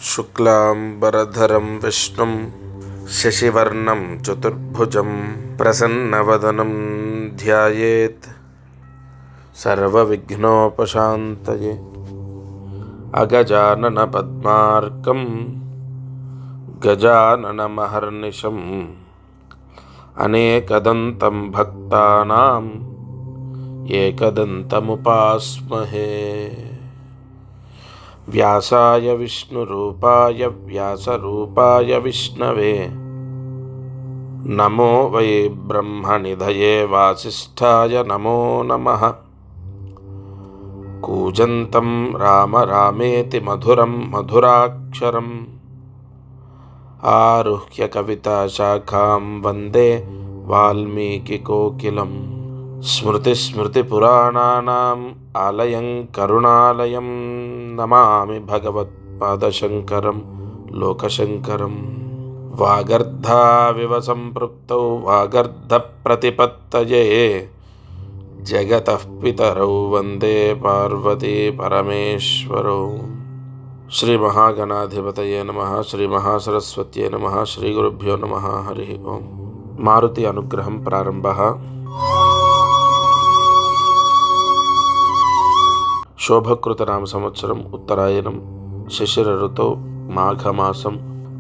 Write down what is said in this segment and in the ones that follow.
శుక్లాంబరధరం విష్ణుం శశివర్ణం చతుర్భుజం ప్రసన్నవదనం ధ్యాయేత్ సర్వవిఘ్నోపశాంతయే. అగజానన పద్మార్కం గజాననమహర్నిశం అనేకదంతం భక్తానాం ఏకదంతముపాస్మహే. వ్యాసాయ విష్ణురూపాయ వ్యాసరూపాయ విష్ణవే నమో వై బ్రహ్మనిధయే వాసిష్ఠాయ నమో నమః. కూజంతం రామ రామేతి మధురం మధురాక్షరం ఆరుహ్య కవితాశాఖాం వందే వాల్మీకికోకిలం. స్మృతిస్మృతిపురాణానాం ఆలయం కరుణాలయం నమామి భగవత్పాదశంకరం లోకశంకరం. వాగర్ధావివ సంపృక్తౌ వాగర్ధప్రతిపత్తయే జగతః పితరౌ వందే పార్వతీ పరమేశ్వరౌ. శ్రీ మహాగణాధిపతయే నమః. శ్రీ మహాసరస్వత్యై నమః. శ్రీ గురుభ్యో నమః. హరి ఓం. మారుతి అనుగ్రహం ప్రారంభః. శోభకృత నామ సంవత్సరం ఉత్తరాయణం శిశిర ఋతౌ మాఘమాసం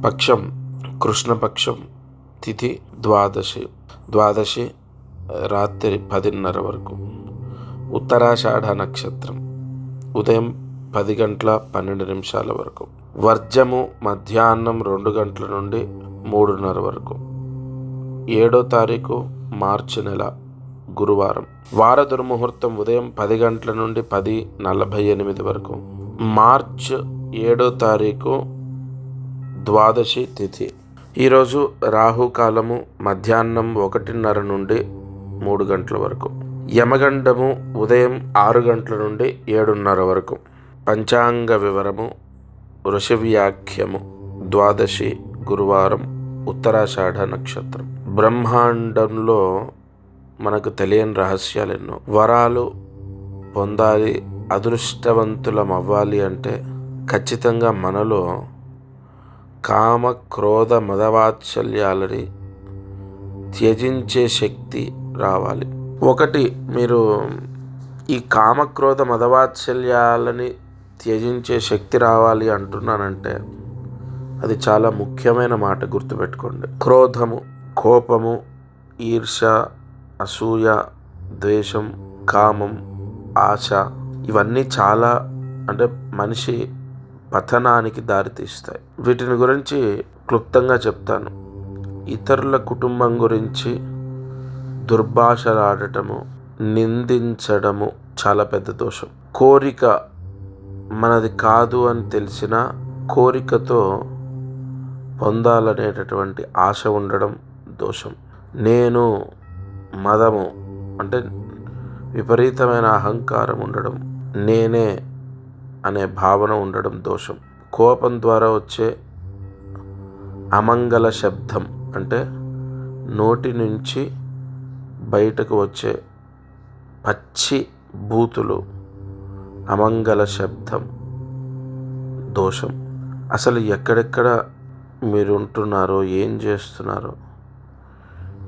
పక్షం కృష్ణపక్షం తిథి ద్వాదశి రాత్రి 10:30 వరకు. ఉత్తరాషాఢ నక్షత్రం ఉదయం 10:12 వరకు. వర్జము మధ్యాహ్నం 2 గంటల నుండి 3:30 వరకు. 7వ తారీఖు మార్చి నెల గురువారం. వార దుర్ముహూర్తం ఉదయం 10 గంటల నుండి 10:48 వరకు. మార్చ్ 7వ తారీఖు ద్వాదశి తిథి. ఈరోజు రాహుకాలము మధ్యాహ్నం 1:30 నుండి 3 గంటల వరకు. యమగండము ఉదయం 6 గంటల నుండి 7:30 వరకు. పంచాంగ వివరము ఋషివ్యాఖ్యము ద్వాదశి గురువారం ఉత్తరాషాఢ నక్షత్రం. బ్రహ్మాండంలో మనకు తెలియని రహస్యాలు ఎన్నో. వరాలు పొందాలి, అదృష్టవంతులం అవ్వాలి అంటే ఖచ్చితంగా మనలో కామ క్రోధ మదవాత్సల్యాలని త్యజించే శక్తి రావాలి. ఒకటి, మీరు ఈ కామక్రోధ మదవాత్సల్యాలని త్యజించే శక్తి రావాలి అంటున్నానంటే అది చాలా ముఖ్యమైన మాట, గుర్తుపెట్టుకోండి. క్రోధము, కోపము, ఈర్ష, అసూయ, ద్వేషం, కామం, ఆశ ఇవన్నీ చాలా మనిషి పతనానికి దారితీస్తాయి. వీటిని గురించి క్లుప్తంగా చెప్తాను. ఇతరుల కుటుంబం గురించి దుర్భాషలాడటము, నిందించడము చాలా పెద్ద దోషం. కోరిక మనది కాదు అని తెలిసిన కోరికతో పొందాలనేటటువంటి ఆశ ఉండడం దోషం. నేను మదము విపరీతమైన అహంకారం ఉండడం, నేనే అనే భావన ఉండడం దోషం. కోపం ద్వారా వచ్చే అమంగళ శబ్దం నోటి నుంచి బయటకు వచ్చే పచ్చి బూతులు, అమంగళ శబ్దం దోషం. అసలు ఎక్కడెక్కడ మీరు ఉంటున్నారో, ఏం చేస్తున్నారో,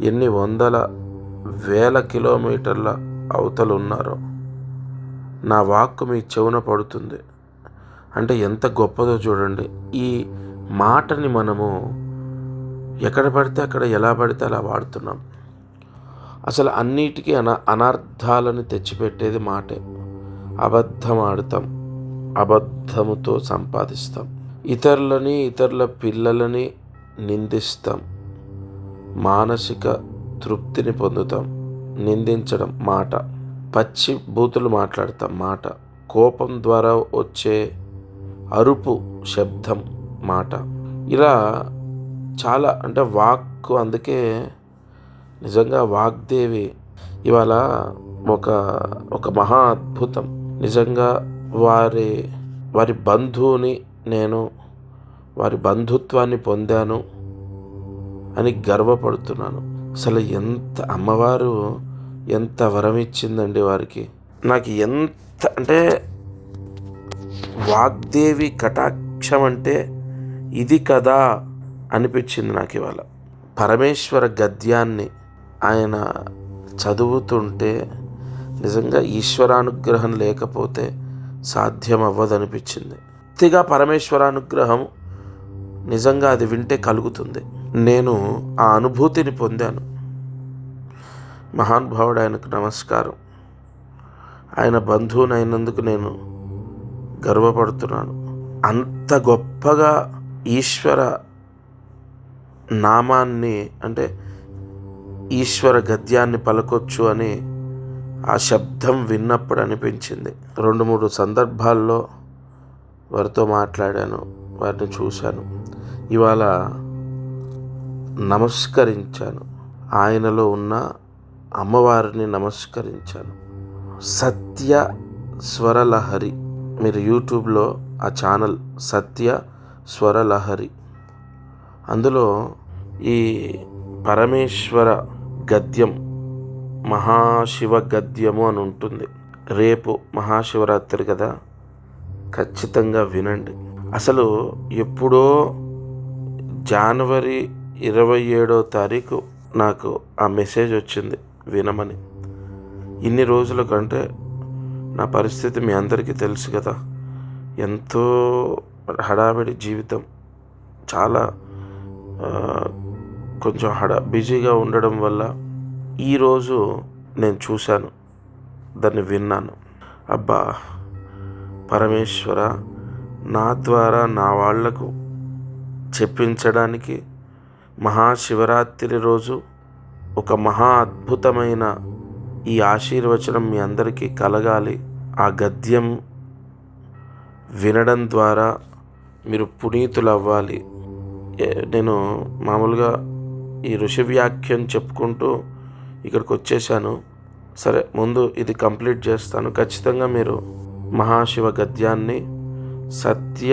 ఎన్ని వందల వేల కిలోమీటర్ల అవతల ఉన్నారో నా వాక్కు మీ చెవున పడుతుంది ఎంత గొప్పదో చూడండి. ఈ మాటని మనము ఎక్కడ పడితే అక్కడ, ఎలా పడితే అలా వాడుతున్నాం. అసలు అన్నిటికీ అనర్థాలను తెచ్చిపెట్టేది మాటే. అబద్ధం ఆడతాం, అబద్ధముతో సంపాదిస్తాం, ఇతరుల పిల్లలని నిందిస్తాం, మానసిక తృప్తిని పొందుతాం. నిందించడం మాట, పచ్చి బూతులు మాట్లాడతాం మాట, కోపం ద్వారా వచ్చే అరుపు శబ్దం మాట. ఇలా చాలా వాక్కు. అందుకే నిజంగా వాగ్దేవి ఇవాళ ఒక మహా అద్భుతం. నిజంగా వారి బంధువుని నేను, వారి బంధుత్వాన్ని పొందాను అని గర్వపడుతున్నాను. అసలు అమ్మవారు ఎంత వరం ఇచ్చిందండి వారికి. నాకు ఎంత వాగ్దేవి కటాక్షం అంటే ఇది కదా అనిపించింది నాకు ఇవాళ. పరమేశ్వర గద్యాన్ని ఆయన చదువుతుంటే నిజంగా ఈశ్వరానుగ్రహం లేకపోతే సాధ్యం అవ్వదనిపించింది. పూర్తిగా పరమేశ్వరానుగ్రహం నిజంగా అది వింటే కలుగుతుంది. నేను ఆ అనుభూతిని పొందాను. మహానుభావుడు, ఆయనకు నమస్కారం. ఆయన బంధువునైనందుకు నేను గర్వపడుతున్నాను. అంత గొప్పగా ఈశ్వర నామాన్ని అంటే ఈశ్వర గద్యాన్ని పలకొచ్చు అని ఆ శబ్దం విన్నప్పుడు అనిపించింది. 2-3 సందర్భాల్లో వారితో మాట్లాడాను, వారిని చూశాను. ఇవాళ నమస్కరించాను, ఆయనలో ఉన్న అమ్మవారిని నమస్కరించాను. సత్య స్వరలహరి, మీరు యూట్యూబ్లో ఆ ఛానల్ సత్య స్వరలహరి, అందులో ఈ పరమేశ్వర గద్యం మహాశివ గద్యము అని ఉంటుంది. రేపు మహాశివరాత్రి కదా, ఖచ్చితంగా వినండి. అసలు ఎప్పుడో జనవరి 27వ తారీఖు నాకు ఆ మెసేజ్ వచ్చింది వినమని. ఇన్ని రోజుల కంటే నా పరిస్థితి మీ అందరికీ తెలుసు కదా, ఎంతో హడావిడి జీవితం, చాలా కొంచెం బిజీగా ఉండడం వల్ల ఈరోజు నేను చూశాను, దాన్ని విన్నాను. అబ్బా పరమేశ్వర, నా ద్వారా నా వాళ్లకు చెప్పించడానికి మహాశివరాత్రి రోజు ఒక మహా అద్భుతమైన ఈ ఆశీర్వచనం మీ అందరికీ కలగాలి. ఆ గద్యం వినడం ద్వారా మీరు పునీతులు అవ్వాలి. నేను మామూలుగా ఈ ఋషి వ్యాఖ్యం చెప్పుకుంటూ ఇక్కడికి వచ్చేసాను. సరే, ముందు ఇది కంప్లీట్ చేస్తాను. ఖచ్చితంగా మీరు మహాశివ గద్యాన్ని సత్య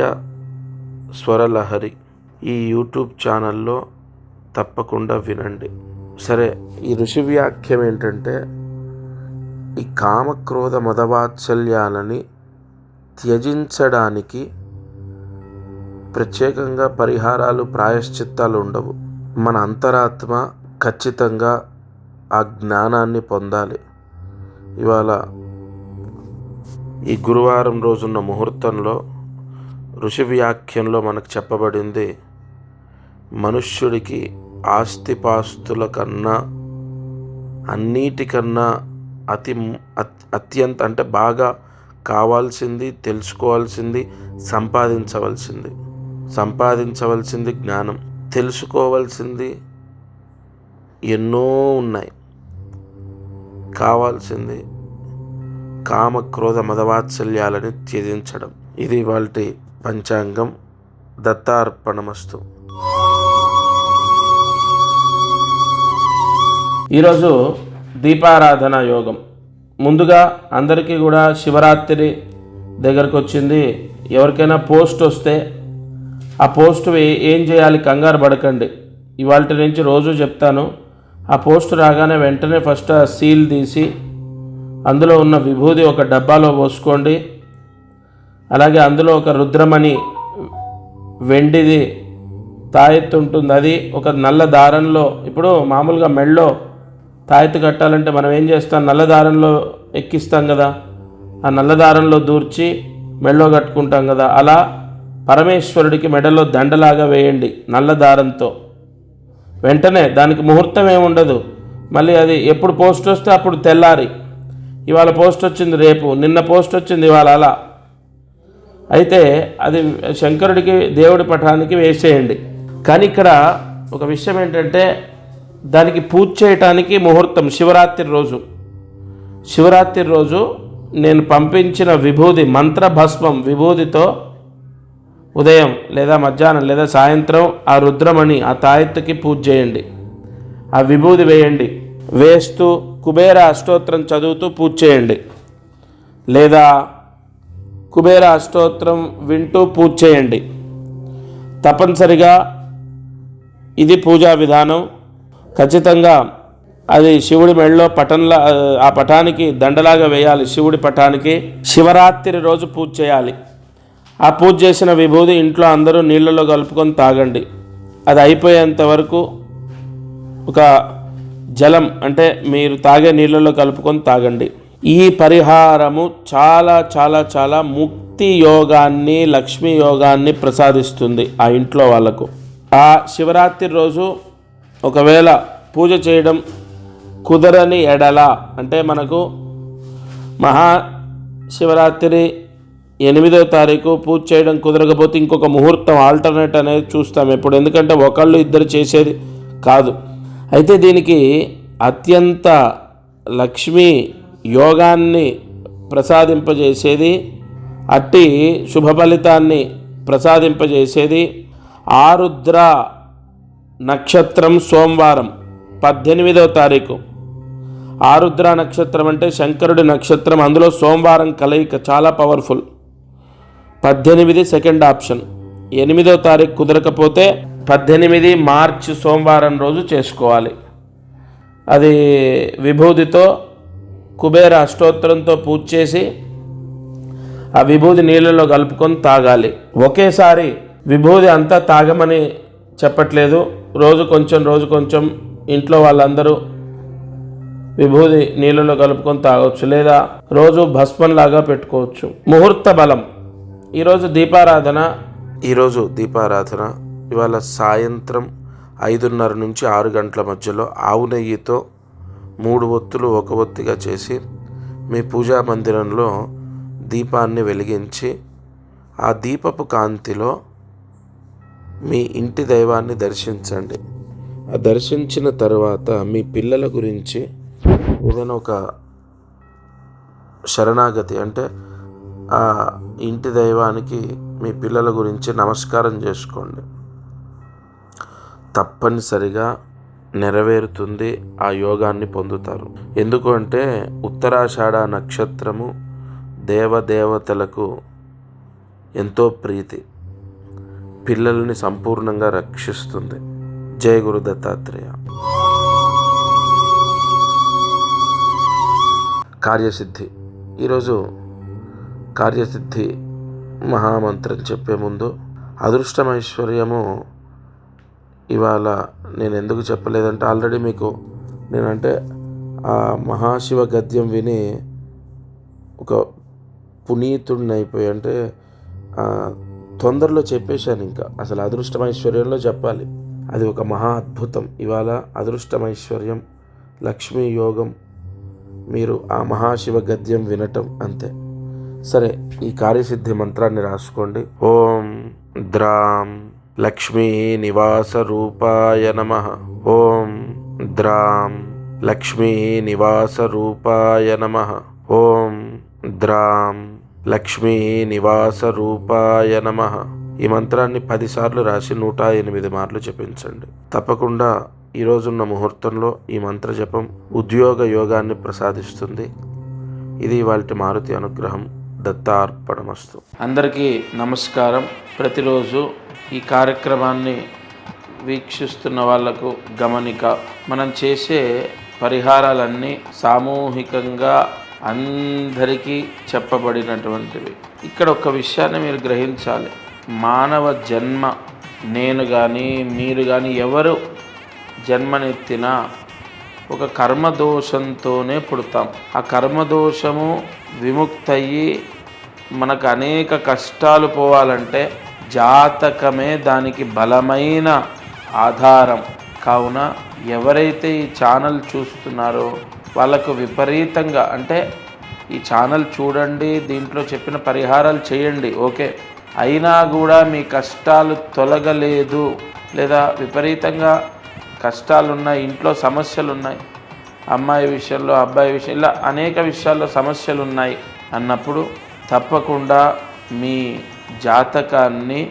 స్వరలహరి ఈ యూట్యూబ్ ఛానల్లో తప్పకుండా వినండి. సరే, ఈ ఋషి వ్యాఖ్యం ఏంటంటే, ఈ కామక్రోధ మదవాత్సల్యాలని త్యజించడానికి ప్రత్యేకంగా పరిహారాలు, ప్రాయశ్చిత్తాలు ఉండవు. మన అంతరాత్మ ఖచ్చితంగా ఆ జ్ఞానాన్ని పొందాలి. ఇవాళ ఈ గురువారం రోజున్న ముహూర్తంలో ఋషి వ్యాఖ్యంలో మనకు చెప్పబడింది, మనుష్యుడికి ఆస్తిపాస్తుల కన్నా అన్నిటికన్నా అత్యంత అంటే బాగా కావాల్సింది, తెలుసుకోవాల్సింది, సంపాదించవలసింది జ్ఞానం. తెలుసుకోవాల్సింది ఎన్నో ఉన్నాయి, కావాల్సింది కామక్రోధ మదవాత్సల్యాలని త్యజించడం. ఇది వాళ్ళ పంచాంగం. దత్తార్పణమస్తు. ఈరోజు దీపారాధన యోగం. ముందుగా అందరికీ కూడా శివరాత్రి దగ్గరకు వచ్చింది. ఎవరికైనా పోస్ట్ వస్తే ఆ పోస్ట్ ఏం చేయాలి, కంగారు పడకండి. ఇవాళ నుంచి రోజు చెప్తాను. ఆ పోస్ట్ రాగానే వెంటనే ఫస్ట్ ఆ సీల్ తీసి అందులో ఉన్న విభూది ఒక డబ్బాలో పోసుకోండి. అలాగే అందులో ఒక రుద్రమణి వెండిది తాయెత్తు ఉంటుంది, అది ఒక నల్ల దారంలో, ఇప్పుడు మామూలుగా మెళ్ళో తాయెత్తు కట్టాలంటే మనం ఏం చేస్తాం, నల్ల దారంలో ఎక్కిస్తాం కదా, ఆ నల్ల దారంలో దూర్చి మెళ్ళో కట్టుకుంటాం కదా, అలా పరమేశ్వరుడికి మెడలో దండలాగా వేయండి నల్ల దారంతో. వెంటనే దానికి ముహూర్తం ఏముండదు. మళ్ళీ అది ఎప్పుడు పోస్ట్ వస్తే అప్పుడు తెల్లారి, ఇవాళ పోస్ట్ వచ్చింది రేపు, నిన్న పోస్ట్ వచ్చింది ఇవాళ, అలా అయితే అది శంకరుడికి దేవుడి పటానికి వేసేయండి. కానీ ఇక్కడ ఒక విషయం ఏంటంటే, దానికి పూజ చేయటానికి ముహూర్తం శివరాత్రి రోజు నేను పంపించిన విభూది మంత్రభస్మం విభూదితో ఉదయం లేదా మధ్యాహ్నం లేదా సాయంత్రం ఆ రుద్రమణి ఆ తాయెత్తుకి పూజ చేయండి. ఆ విభూది వేయండి. వేస్తూ కుబేర అష్టోత్తరం చదువుతూ పూజ చేయండి, లేదా కుబేర అష్టోత్తరం వింటూ పూజ చేయండి. తప్పనిసరిగా ఇది పూజా విధానం. ఖచ్చితంగా అది శివుడి మెడలో పటంలా, ఆ పటానికి దండలాగా వేయాలి. శివుడి పటానికి శివరాత్రి రోజు పూజ చేయాలి. ఆ పూజ చేసిన విభూది ఇంట్లో అందరూ నీళ్ళలో కలుపుకొని తాగండి. అది అయిపోయేంత వరకు ఒక జలం అంటే మీరు తాగే నీళ్ళలో కలుపుకొని తాగండి. ఈ పరిహారము చాలా చాలా చాలా ముక్తి యోగాన్ని, లక్ష్మీ యోగాన్ని ప్రసాదిస్తుంది ఆ ఇంట్లో వాళ్ళకు. ఆ శివరాత్రి రోజు ఒకవేళ పూజ చేయడం కుదరని ఎడల, అంటే మనకు మహాశివరాత్రి 8వ తారీఖు పూజ చేయడం కుదరకపోతే ఇంకొక ముహూర్తం ఆల్టర్నేట్ అనేది చూస్తాం ఎప్పుడు, ఎందుకంటే ఒకళ్ళు ఇద్దరు చేసేది కాదు. అయితే దీనికి అత్యంత లక్ష్మీ యోగాన్ని ప్రసాదింపజేసేది, అట్టి శుభ ఫలితాన్ని ప్రసాదింపజేసేది ఆరుద్ర నక్షత్రం సోమవారం 18వ తారీఖు. ఆరుద్ర నక్షత్రం అంటే శంకరుడి నక్షత్రం, అందులో సోమవారం కలయిక చాలా పవర్ఫుల్. 18 second option. 8వ తారీఖు కుదరకపోతే 18 మార్చి సోమవారం రోజు చేసుకోవాలి. అది విభూతితో కుబేర అష్టోత్తరంతో పూజ చేసి ఆ విభూతి నీళ్ళలో కలుపుకొని తాగాలి. ఒకేసారి విభూతి అంతా తాగమని చెప్పట్లేదు. రోజు కొంచెం ఇంట్లో వాళ్ళందరూ విభూతి నీళ్ళలో కలుపుకొని తాగవచ్చు, లేదా రోజు భస్మంలాగా పెట్టుకోవచ్చు. ముహూర్త బలం. ఈరోజు దీపారాధన ఇవాళ సాయంత్రం 5:30 నుంచి 6 గంటల మధ్యలో ఆవు నెయ్యితో 3 ఒత్తులు ఒక ఒత్తిగా చేసి మీ పూజా మందిరంలో దీపాన్ని వెలిగించి ఆ దీపపు కాంతిలో మీ ఇంటి దైవాన్ని దర్శించండి. ఆ దర్శించిన తర్వాత మీ పిల్లల గురించి ఏదైనా ఒక శరణాగతి, అంటే ఆ ఇంటి దైవానికి మీ పిల్లల గురించి నమస్కారం చేసుకోండి. తప్పనిసరిగా నెరవేరుతుంది, ఆ యోగాన్ని పొందుతారు. ఎందుకు అంటే ఉత్తరాషాఢ నక్షత్రము దేవదేవతలకు ఎంతో ప్రీతి, పిల్లల్ని సంపూర్ణంగా రక్షిస్తుంది. జయ గురు దత్తాత్రేయ. కార్యసిద్ధి. ఈరోజు కార్యసిద్ధి మహామంత్రం చెప్పే ముందు అదృష్టమైశ్వర్యము ఇవాళ నేను ఎందుకు చెప్పలేదంటే, ఆల్రెడీ మీకు నేనంటే ఆ మహాశివ గద్యం విని ఒక పునీతుడిని అయిపోయి, అంటే తొందరలో చెప్పేశాను. ఇంకా అసలు అదృష్టమైశ్వర్యంలో చెప్పాలి, అది ఒక మహా అద్భుతం. ఇవాళ అదృష్టమైశ్వర్యం, లక్ష్మీ యోగం, మీరు ఆ మహాశివ గద్యం వినటం అంతే. సరే, ఈ కార్యసిద్ధి మంత్రాన్ని రాసుకోండి. ఓం ద్రాం లక్ష్మీ నివాస రూపాయ నమః. ఓం ద్రాం లక్ష్మీ నివాస రూపాయ నమః. ఓం ద్రాం లక్ష్మీ నివాస రూపాయ నమః. ఈ మంత్రాన్ని 10 సార్లు రాసి 108 మార్లు జపించండి. తప్పకుండా ఈరోజున్న ముహూర్తంలో ఈ మంత్ర జపం ఉద్యోగ యోగాన్ని ప్రసాదిస్తుంది. ఇది వాటి మారుతి అనుగ్రహం. దత్తార్పణమస్తు. అందరికీ నమస్కారం. ప్రతిరోజు ఈ కార్యక్రమాన్ని వీక్షిస్తున్న వాళ్లకు గమనిక, మనం చేసే పరిహారాలన్నీ సామూహికంగా అందరికీ చెప్పబడినటువంటివి. ఇక్కడ ఒక విషయాన్ని మీరు గ్రహించాలి. మానవ జన్మ, నేను కానీ మీరు కానీ ఎవరు జన్మనెత్తినా ఒక కర్మదోషంతోనే పుడతాం. ఆ కర్మదోషము విముక్తయ్యి మనకు అనేక కష్టాలు పోవాలంటే జాతకమే దానికి బలమైన ఆధారం. కావున ఎవరైతే ఈ ఛానల్ చూస్తున్నారో వాళ్ళకు విపరీతంగా, అంటే ఈ ఛానల్ చూడండి, దీంట్లో చెప్పిన పరిహారాలు చేయండి, ఓకే, అయినా కూడా మీ కష్టాలు తొలగలేదు, లేదా విపరీతంగా కష్టాలున్నాయి, ఇంట్లో సమస్యలు ఉన్నాయి, అమ్మాయి విషయంలో అబ్బాయి విషయం, ఇలా అనేక విషయాల్లో సమస్యలు ఉన్నాయి అన్నప్పుడు తప్పకుండా మీ జాతకాన్ని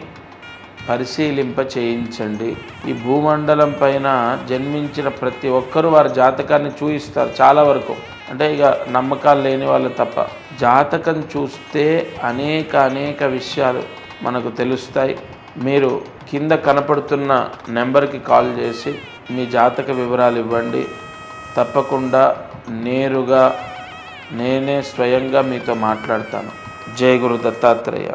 పరిశీలింప చేయించండి. ఈ భూమండలం పైన జన్మించిన ప్రతి ఒక్కరూ వారి జాతకాన్ని చూయిస్తారు చాలా వరకు, అంటే ఇక నమ్మకాలు లేని వాళ్ళు తప్ప. జాతకం చూస్తే అనేక విషయాలు మనకు తెలుస్తాయి. మీరు కింద కనపడుతున్న నెంబర్కి కాల్ చేసి మీ జాతక వివరాలు ఇవ్వండి. తప్పకుండా నేరుగా నేనే స్వయంగా మీతో మాట్లాడతాను. జై గురు దత్తాత్రేయ.